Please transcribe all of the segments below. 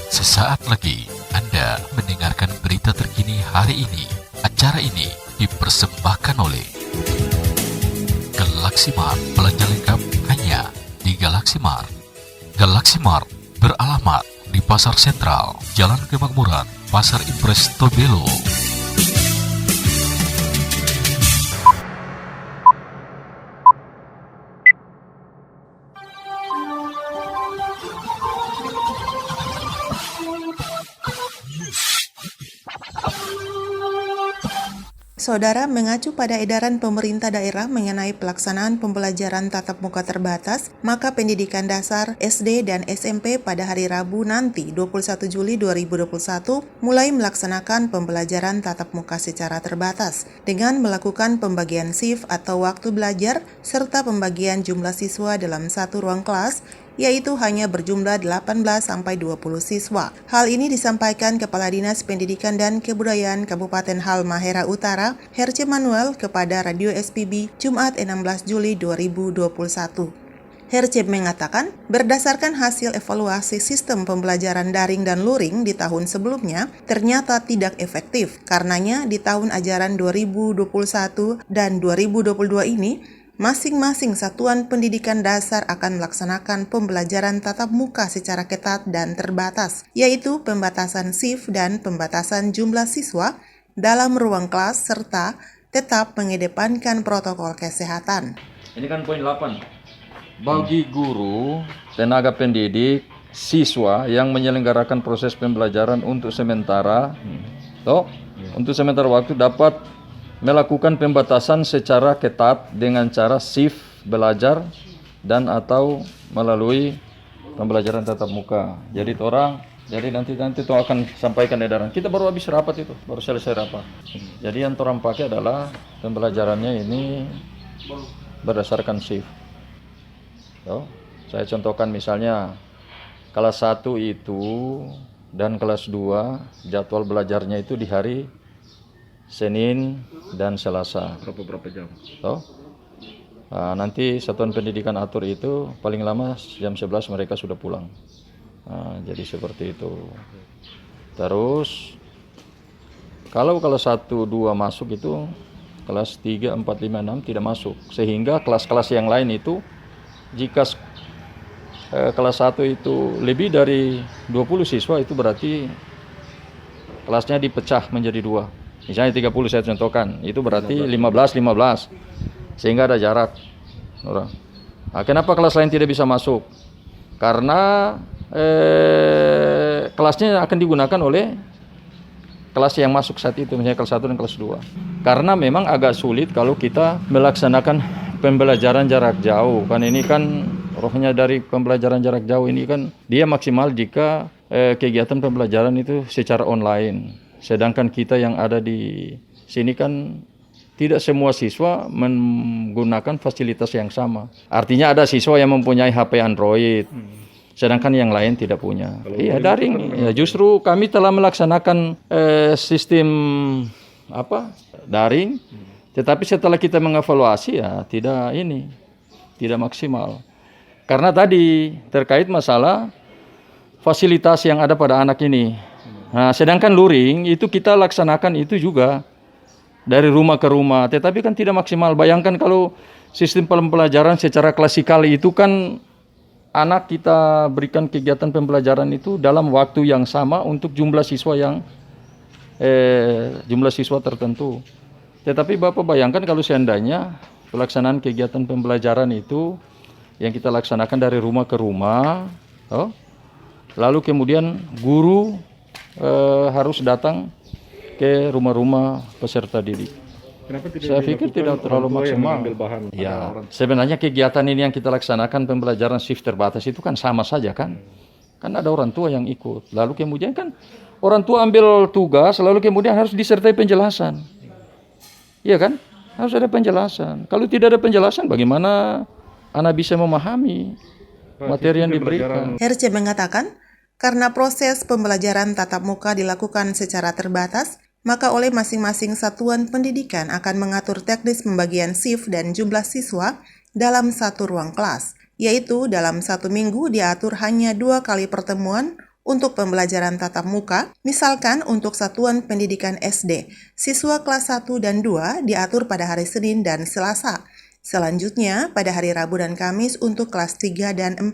Sesaat lagi Anda mendengarkan berita terkini hari ini. Acara ini dipersembahkan oleh Galaxy Mart. Belanja lengkap hanya di Galaxy Mart. Galaxy Mart beralamat di Pasar Sentral, Jalan Kemakmuran, Pasar Impres Tobelo. Saudara, mengacu pada edaran pemerintah daerah mengenai pelaksanaan pembelajaran tatap muka terbatas, maka pendidikan dasar, SD, dan SMP pada hari Rabu nanti 21 Juli 2021 mulai melaksanakan pembelajaran tatap muka secara terbatas dengan melakukan pembagian shift atau waktu belajar serta pembagian jumlah siswa dalam satu ruang kelas, yaitu hanya berjumlah 18-20 siswa. Hal ini disampaikan Kepala Dinas Pendidikan dan Kebudayaan Kabupaten Halmahera Utara, Herce Manuel, kepada Radio SPB Jumat 16 Juli 2021. Herce mengatakan, berdasarkan hasil evaluasi sistem pembelajaran daring dan luring di tahun sebelumnya, ternyata tidak efektif. Karenanya, di tahun ajaran 2021 dan 2022 ini, masing-masing satuan pendidikan dasar akan melaksanakan pembelajaran tatap muka secara ketat dan terbatas, yaitu pembatasan shift dan pembatasan jumlah siswa dalam ruang kelas serta tetap mengedepankan protokol kesehatan. Ini kan poin 8. Bagi guru, tenaga pendidik, siswa yang menyelenggarakan proses pembelajaran untuk sementara, untuk sementara waktu dapat melakukan pembatasan secara ketat dengan cara shift belajar dan atau melalui pembelajaran tatap muka. Jadi nanti itu akan sampaikan edaran. Kita baru habis rapat itu, baru selesai rapat. Jadi yang orang pakai adalah pembelajarannya ini berdasarkan shift. Saya contohkan misalnya kelas 1 itu dan kelas 2 jadwal belajarnya itu di hari Senin dan Selasa. Berapa jam? Nanti satuan pendidikan atur itu paling lama jam 11 mereka sudah pulang. Jadi seperti itu. Terus kalau kelas 1, 2 masuk itu, kelas 3, 4, 5, 6 tidak masuk. Sehingga kelas-kelas yang lain itu jika kelas 1 itu lebih dari 20 siswa itu berarti kelasnya dipecah menjadi 2. Misalnya 30 saya contohkan, itu berarti 15. Sehingga ada jarak. Kenapa kelas lain tidak bisa masuk? Karena kelasnya akan digunakan oleh kelas yang masuk saat itu, misalnya kelas 1 dan kelas 2. Karena memang agak sulit kalau kita melaksanakan pembelajaran jarak jauh. Kan ini kan rohnya dari pembelajaran jarak jauh ini kan dia maksimal jika kegiatan pembelajaran itu secara online. Sedangkan kita yang ada di sini kan tidak semua siswa menggunakan fasilitas yang sama. Artinya ada siswa yang mempunyai HP Android, sedangkan yang lain tidak punya. Iya, daring. Ya, justru kami telah melaksanakan sistem daring, tetapi setelah kita mengevaluasi ya tidak maksimal. Karena tadi terkait masalah fasilitas yang ada pada anak ini. Nah, sedangkan luring itu kita laksanakan itu juga dari rumah ke rumah, tetapi kan tidak maksimal. Bayangkan kalau sistem pembelajaran secara klasikal itu kan anak kita berikan kegiatan pembelajaran itu dalam waktu yang sama untuk jumlah siswa tertentu. Tetapi Bapak bayangkan kalau seandainya pelaksanaan kegiatan pembelajaran itu yang kita laksanakan dari rumah ke rumah, lalu kemudian guru harus datang ke rumah-rumah peserta didik. Saya pikir tidak terlalu maksimal. Ya, sebenarnya kegiatan ini yang kita laksanakan pembelajaran shift terbatas itu kan sama saja kan. Kan ada orang tua yang ikut. Lalu kemudian kan orang tua ambil tugas, lalu kemudian harus disertai penjelasan. Iya kan? Harus ada penjelasan. Kalau tidak ada penjelasan, bagaimana anak bisa memahami materi yang diberikan? Herce mengatakan, karena proses pembelajaran tatap muka dilakukan secara terbatas, maka oleh masing-masing satuan pendidikan akan mengatur teknis pembagian shift dan jumlah siswa dalam satu ruang kelas, yaitu dalam satu minggu diatur hanya 2 kali pertemuan untuk pembelajaran tatap muka, misalkan untuk satuan pendidikan SD, siswa kelas 1 dan 2 diatur pada hari Senin dan Selasa. Selanjutnya, pada hari Rabu dan Kamis untuk kelas 3 dan 4.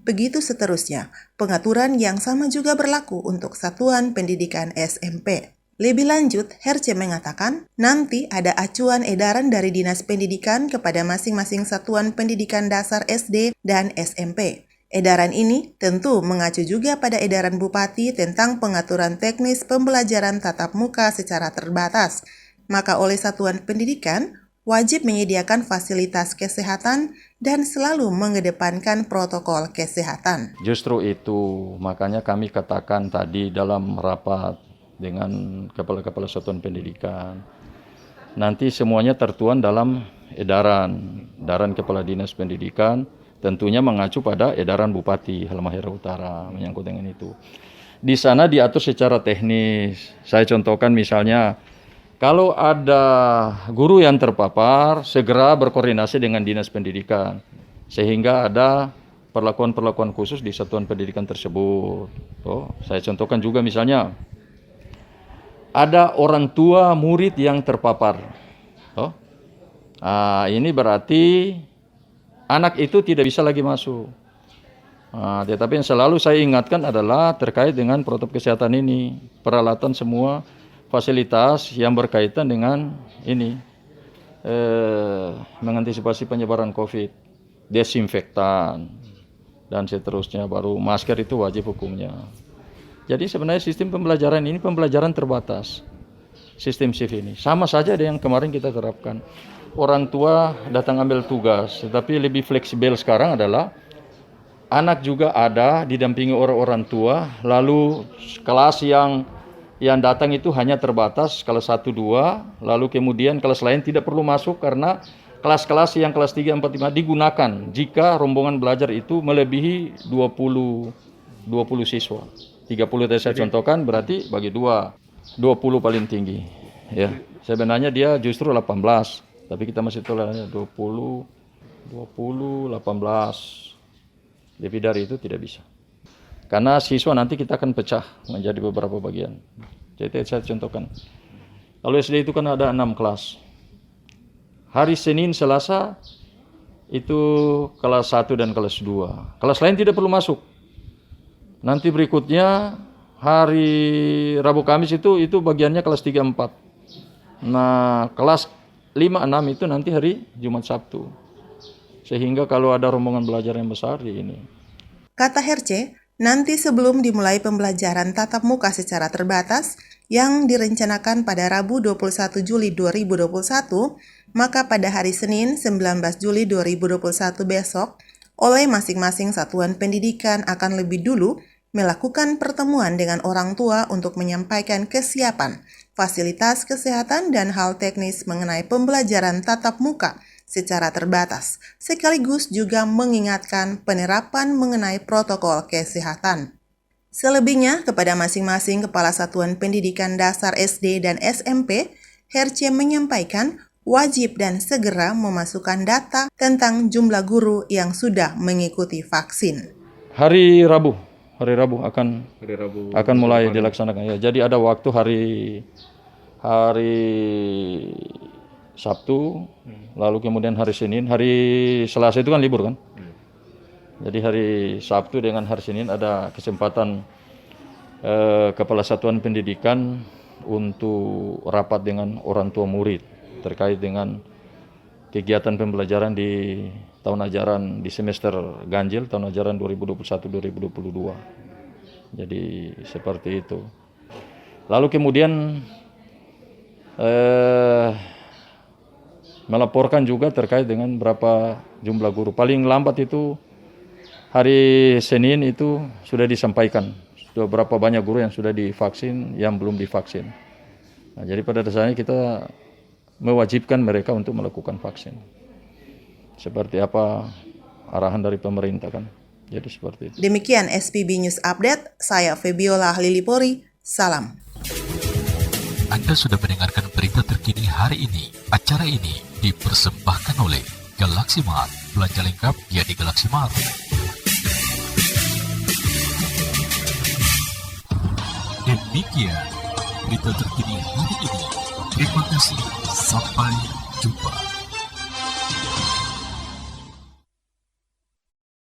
Begitu seterusnya, pengaturan yang sama juga berlaku untuk satuan pendidikan SMP. Lebih lanjut, Herce mengatakan, nanti ada acuan edaran dari Dinas Pendidikan kepada masing-masing satuan pendidikan dasar SD dan SMP. Edaran ini tentu mengacu juga pada edaran Bupati tentang pengaturan teknis pembelajaran tatap muka secara terbatas. Maka oleh satuan pendidikan, wajib menyediakan fasilitas kesehatan dan selalu mengedepankan protokol kesehatan. Justru itu, makanya kami katakan tadi dalam rapat dengan kepala-kepala satuan pendidikan. Nanti semuanya tertuang dalam edaran Kepala Dinas Pendidikan, tentunya mengacu pada edaran Bupati Halmahera Utara menyangkut dengan itu. Di sana diatur secara teknis. Saya contohkan misalnya, kalau ada guru yang terpapar, segera berkoordinasi dengan Dinas Pendidikan, sehingga ada perlakuan-perlakuan khusus di satuan pendidikan tersebut. Saya contohkan juga misalnya, ada orang tua murid yang terpapar. Ini berarti anak itu tidak bisa lagi masuk. Tetapi yang selalu saya ingatkan adalah terkait dengan protokol kesehatan ini, peralatan semua fasilitas yang berkaitan dengan ini, mengantisipasi penyebaran COVID, desinfektan, dan seterusnya. Baru masker itu wajib hukumnya. Jadi sebenarnya sistem pembelajaran ini pembelajaran terbatas. Sistem shift ini sama saja dengan yang kemarin kita terapkan. Orang tua datang ambil tugas, tetapi lebih fleksibel sekarang adalah anak juga ada didampingi orang tua, lalu kelas yang datang itu hanya terbatas kelas 1, 2, lalu kemudian kelas lain tidak perlu masuk karena kelas-kelas yang kelas 3, 4, 5 digunakan jika rombongan belajar itu melebihi 20 siswa. 30 tadi saya contohkan, berarti bagi 2, 20 paling tinggi. Ya, sebenarnya dia justru 18, tapi kita masih tolaknya 20, 18. Lebih dari itu tidak bisa. Karena siswa nanti kita akan pecah menjadi beberapa bagian. Jadi saya contohkan. Kalau SD itu kan ada 6 kelas. Hari Senin, Selasa itu kelas 1 dan kelas 2. Kelas lain tidak perlu masuk. Nanti berikutnya hari Rabu Kamis itu bagiannya kelas 3, 4. Nah, kelas 5, 6 itu nanti hari Jumat, Sabtu. Sehingga kalau ada rombongan belajar yang besar di ini. Kata Herce, nanti sebelum dimulai pembelajaran tatap muka secara terbatas yang direncanakan pada Rabu 21 Juli 2021, maka pada hari Senin 19 Juli 2021 besok, oleh masing-masing satuan pendidikan akan lebih dulu melakukan pertemuan dengan orang tua untuk menyampaikan kesiapan, fasilitas kesehatan, dan hal teknis mengenai pembelajaran tatap muka secara terbatas, sekaligus juga mengingatkan penerapan mengenai protokol kesehatan. Selebihnya, kepada masing-masing kepala satuan pendidikan dasar SD dan SMP, Herce menyampaikan wajib dan segera memasukkan data tentang jumlah guru yang sudah mengikuti vaksin. Hari Rabu akan mulai dilaksanakan. Ya, jadi ada waktu hari Sabtu, lalu kemudian hari Senin, hari Selasa itu kan libur kan. Jadi hari Sabtu dengan hari Senin ada kesempatan kepala satuan pendidikan untuk rapat dengan orang tua murid terkait dengan kegiatan pembelajaran di tahun ajaran di semester ganjil tahun ajaran 2021-2022. Jadi seperti itu. Lalu kemudian melaporkan juga terkait dengan berapa jumlah guru. Paling lambat itu hari Senin itu sudah disampaikan sudah berapa banyak guru yang sudah divaksin, yang belum divaksin. Nah, jadi pada dasarnya kita mewajibkan mereka untuk melakukan vaksin. Seperti apa arahan dari pemerintah kan. Jadi seperti itu. Demikian SPB News Update, saya Febiola Lilipori, salam. Anda sudah mendengarkan berita terkini hari ini. Acara ini dipersembahkan oleh Galaxy Mart. Belanja lengkap ya di Galaxy Mart. Demikian berita terkini hari ini. Terima kasih. Sampai jumpa.